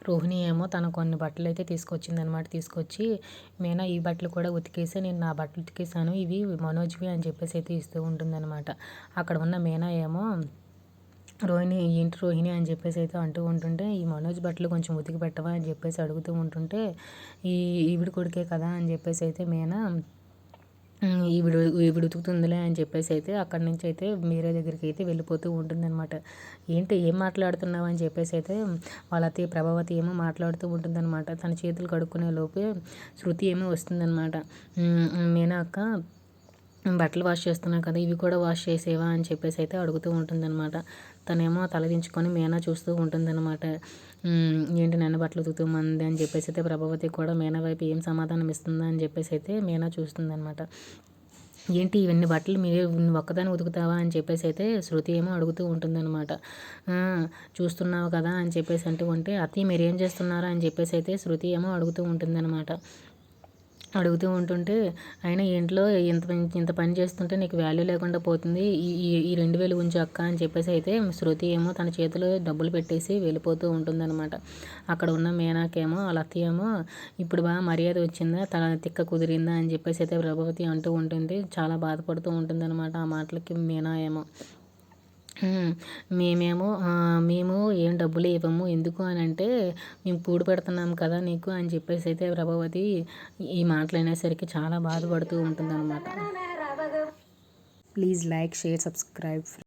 రోహిణి ఏమో తను కొన్ని బట్టలు అయితే తీసుకొచ్చిందనమాట. తీసుకొచ్చి మీనా ఈ బట్టలు కూడా ఉతికేసి నేను నా బట్టలు ఉతికేసాను, ఇవి మనోజ్వి అని చెప్పేసి అయితే ఇస్తూ ఉంటుందన్నమాట. అక్కడ ఉన్న మీనా ఏమో రోహిణి ఏంటి రోహిణి అని చెప్పేసి అయితే అంటూ ఉంటుంటే, ఈ మనోజ్ బట్టలు కొంచెం ఉతికి పెట్టవా అని చెప్పేసి అడుగుతూ ఉంటుంటే, ఈవిడ కొడుకే కదా అని చెప్పేసి అయితే మీనా ఈవిడ ఈవిడ ఉతుకుతుందిలే అని చెప్పేసి అయితే అక్కడి నుంచి అయితే మీరే దగ్గరికి అయితే వెళ్ళిపోతూ ఉంటుందన్నమాట. ఏంటి ఏం మాట్లాడుతున్నావు అని చెప్పేసి అయితే వాళ్ళ అత్తయ్య ప్రభావతి ఏమో మాట్లాడుతూ ఉంటుందన్నమాట. తన చేతులు కడుక్కునే లోపే శృతి ఏమో వస్తుందన్నమాట. మీనా అక్క బట్టలు వాష్ చేస్తున్నావు కదా, ఇవి కూడా వాష్ చేసేవా అని చెప్పేసి అయితే అడుగుతూ ఉంటుందన్నమాట. తనేమో తలదించుకొని మీనా చూస్తూ ఉంటుందన్నమాట. ఏంటి నన్ను బట్టలు ఉతుకుతూమంది అని చెప్పేసి అయితే ప్రభావతి కూడా మీనా వైపు ఏం సమాధానం ఇస్తుందా అని చెప్పేసి అయితే మీనా చూస్తుందన్నమాట. ఏంటి ఇవన్నీ బట్టలు నువ్వు ఒక్కదాన్ని ఉతుకుతావా అని చెప్పేసి అయితే శృతి ఏమో అడుగుతూ ఉంటుందన్నమాట. చూస్తున్నావు కదా అని చెప్పేసి అంటూ ఉంటే, అత్తయ్య మీరు ఏం చేస్తున్నారా అని చెప్పేసి అయితే శృతి ఏమో అడుగుతూ ఉంటుందన్నమాట. అడుగుతూ ఉంటుంటే, అయినా ఇంట్లో ఇంత పని చేస్తుంటే నీకు వాల్యూ లేకుండా పోతుంది, ఈ 2000 ఉంచు అక్క అని చెప్పేసి అయితే శృతి ఏమో తన చేతిలో డబ్బులు పెట్టేసి వెళ్ళిపోతూ ఉంటుందన్నమాట. అక్కడ ఉన్న మీనాకేమో వాళ్ళ అత్తయ్య ఏమో ఇప్పుడు బాగా మర్యాద వచ్చిందా, తన తిక్క కుదిరిందా అని చెప్పేసి అయితే ప్రభావతి అంటూ ఉంటుంది. చాలా బాధపడుతూ ఉంటుందన్నమాట ఆ మాటలకి మీనా ఏమో. మేము ఏం డబ్బులు ఇవ్వము, ఎందుకు అని అంటే మేము కూడి పెడుతున్నాం కదా నీకు అని చెప్పేసి అయితే ప్రభావతి ఈ మాటలు అనేసరికి చాలా బాధపడుతూ ఉంటుందన్నమాట. Please like, share, subscribe.